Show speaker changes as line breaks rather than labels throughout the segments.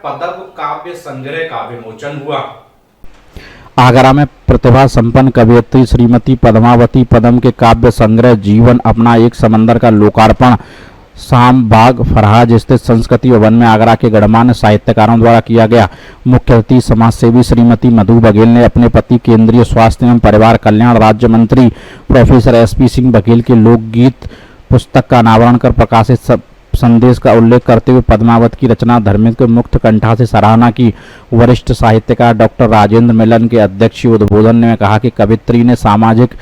पदम काव्य संग्रह का विमोचन हुआ।
आगरा में प्रतिभा संपन्न कवयित्री श्रीमती पद्मावती पदम के काव्य संग्रह जीवन अपना एक समंदर का लोकार्पण शाम बाग फरहाज स्थित संस्कृति भवन में आगरा के गणमान्य साहित्यकारों द्वारा किया गया। मुख्य अतिथि समाजसेवी श्रीमती मधु बघेल ने अपने पति केंद्रीय स्वास्थ्य एवं परिवार कल्याण राज्य मंत्री प्रोफेसर SP सिंह बघेल के लोकगीत पुस्तक का अनावरण कर प्रकाशित संदेश का उल्लेख करते हुए पद्मावत की रचना धर्मिक मुक्त कंठा से सराहना की। वरिष्ठ साहित्यकार डॉक्टर राजेंद्र मिलन के अध्यक्षीय उद्बोधन में कहा कि कवित्री ने सामाजिक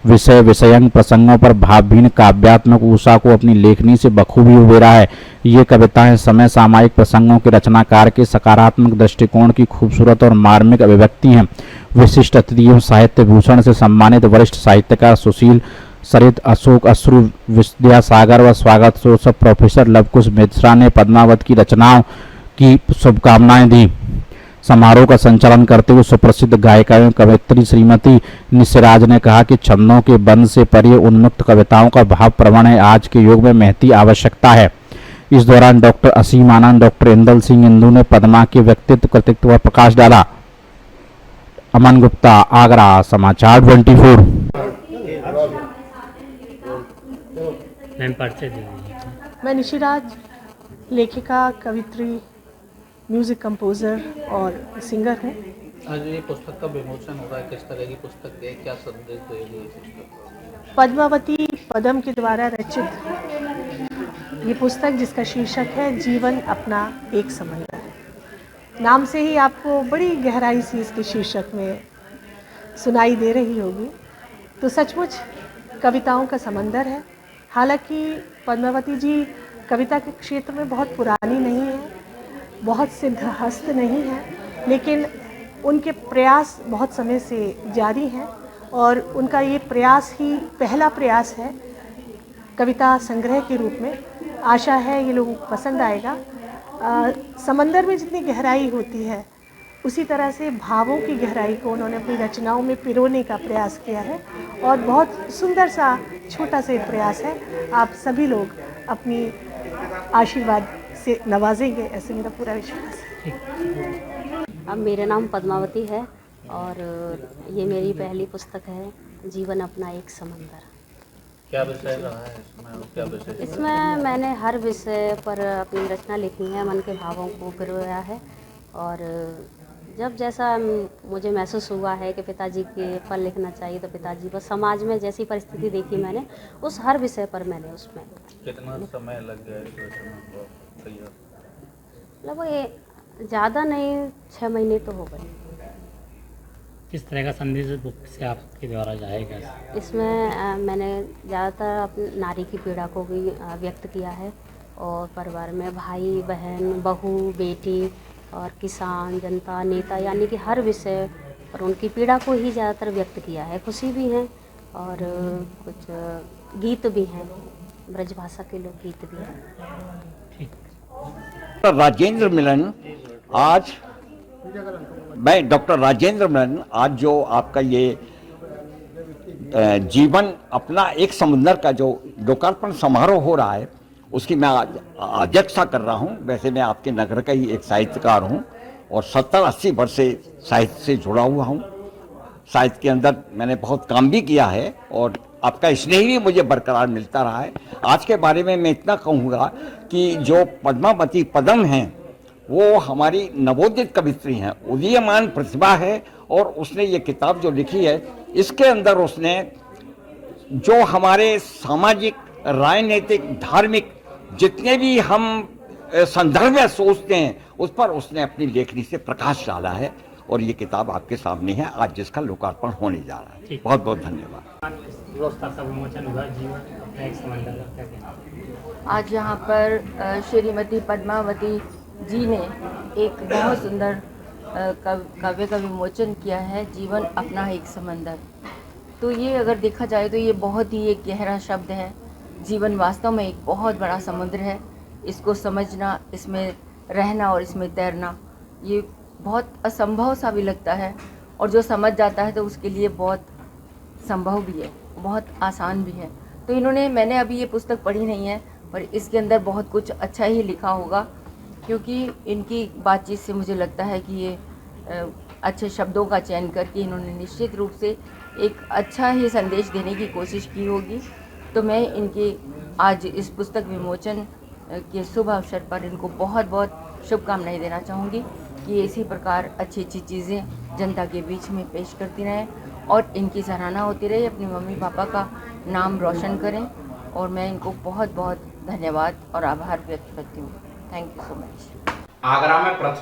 विषयंग प्रसंगों पर भावहीन काव्यात्मक ऊषा को अपनी लेखनी से बखूबी उबेरा है। ये कविताएं समय सामायिक प्रसंगों के रचनाकार के सकारात्मक दृष्टिकोण की खूबसूरत और मार्मिक अभिव्यक्ति हैं। विशिष्ट अतिथि एवं साहित्य भूषण से सम्मानित वरिष्ठ साहित्यकार सुशील सरित अशोक अश्रु विद्यासागर व स्वागत सोत्सव प्रोफेसर लवकुश मिश्रा ने पद्मावत की रचनाओं की शुभकामनाएं दी। समारोह का संचालन करते हुए सुप्रसिद्ध गायिका एवं कवयित्री श्रीमती निशिराज ने कहा कि छंदों के बंध से परे उन्मुक्त कविताओं का भाव प्रवण है आज के युग में महती आवश्यकता है। इस दौरान डॉक्टर असीम आनंद डॉक्टर इंदल सिंह इंदू ने पद्मा के व्यक्तित्व कृतित्व पर प्रकाश डाला। अमन गुप्ता, आगरा समाचार 24।
मैं निशिराज, लेखिका, कवित्री, म्यूज़िक कंपोज़र और सिंगर हूँ।
आज ये पुस्तक का विमोचन हो रहा है, किस तरह की पुस्तक है, क्या संदेश देगी ये पुस्तक?
पद्मावती पदम के द्वारा रचित ये पुस्तक जिसका शीर्षक है जीवन अपना एक समंदर। नाम से ही आपको बड़ी गहराई सी इसके शीर्षक में सुनाई दे रही होगी। तो सचमुच कविताओं का समंदर है। हालांकि पद्मावती जी कविता के क्षेत्र में बहुत पुरानी नहीं है, बहुत सिद्धहस्त नहीं है, लेकिन उनके प्रयास बहुत समय से जारी हैं और उनका ये प्रयास ही पहला प्रयास है कविता संग्रह के रूप में। आशा है ये लोगों को पसंद आएगा। समंदर में जितनी गहराई होती है उसी तरह से भावों की गहराई को उन्होंने अपनी रचनाओं में पिरोने का प्रयास किया है और बहुत सुंदर सा छोटा सा प्रयास है। आप सभी लोग अपनी आशीर्वाद से नवाजेंगे, ऐसे मेरा पूरा विश्वास है।
अब मेरा नाम पद्मावती है और ये मेरी पहली पुस्तक है जीवन अपना एक समंदर।
क्या विषय रहा है इसमें, क्या विषय?
इसमें मैंने हर विषय पर अपनी रचना लिखी है, मन के भावों को पिरोया है और जब जैसा मुझे महसूस हुआ है कि पिताजी के पर लिखना चाहिए तो पिताजी पर, समाज में जैसी परिस्थिति देखी मैंने उस हर विषय पर मैंने उसमें।
कितना समय लग गया इस रचना को तैयार?
लगभग ज़्यादा नहीं, 6 महीने तो हो गए।
किस तरह का संदेश बुक से आपके द्वारा जाएगा?
इसमें मैंने ज़्यादातर अपनी नारी की पीड़ा को भी व्यक्त किया है और परिवार में भाई बहन बहू बेटी और किसान जनता नेता यानी कि हर विषय पर उनकी पीड़ा को ही ज़्यादातर व्यक्त किया है। खुशी भी हैं और कुछ गीत भी हैं, ब्रजभाषा के लोकगीत भी हैं।
राजेंद्र मिलन, आज मैं डॉक्टर राजेंद्र मिलन, आज जो आपका ये जीवन अपना एक समुंदर का जो लोकार्पण समारोह हो रहा है उसकी मैं आज अध्यक्षता कर रहा हूँ। वैसे मैं आपके नगर का ही एक साहित्यकार हूँ और 70-80 वर्ष से साहित्य से जुड़ा हुआ हूँ। साहित्य के अंदर मैंने बहुत काम भी किया है और आपका स्नेह भी मुझे बरकरार मिलता रहा है। आज के बारे में मैं इतना कहूँगा कि जो पद्मावती पदम हैं वो हमारी नवोदित कवित्री हैं, उदीयमान प्रतिभा है और उसने ये किताब जो लिखी है इसके अंदर उसने जो हमारे सामाजिक राजनीतिक धार्मिक जितने भी हम संदर्भ में सोचते हैं उस पर उसने अपनी लेखनी से प्रकाश डाला है और ये किताब आपके सामने है आज जिसका लोकार्पण होने जा रहा है। बहुत बहुत धन्यवाद।
आज यहाँ पर श्रीमती पद्मावती जी ने एक बहुत सुंदर काव्य का विमोचन किया है, जीवन अपना एक समंदर। तो ये अगर देखा जाए तो ये बहुत ही एक गहरा शब्द है। जीवन वास्तव में एक बहुत बड़ा समुद्र है। इसको समझना, इसमें रहना और इसमें तैरना ये बहुत असंभव सा भी लगता है और जो समझ जाता है तो उसके लिए बहुत संभव भी है, बहुत आसान भी है। तो मैंने अभी ये पुस्तक पढ़ी नहीं है पर इसके अंदर बहुत कुछ अच्छा ही लिखा होगा क्योंकि इनकी बातचीत से मुझे लगता है कि ये अच्छे शब्दों का चयन करके इन्होंने निश्चित रूप से एक अच्छा ही संदेश देने की कोशिश की होगी। तो मैं इनकी आज इस पुस्तक विमोचन के शुभ अवसर पर इनको बहुत बहुत शुभकामनाएं देना चाहूँगी कि इसी प्रकार अच्छी अच्छी चीज़ें जनता के बीच में पेश करती रहें और इनकी सराहना होती रहे, अपने मम्मी पापा का नाम रोशन करें। और मैं इनको बहुत बहुत धन्यवाद और आभार व्यक्त करती हूँ। Thank you so much.
Agra में पृथ्वी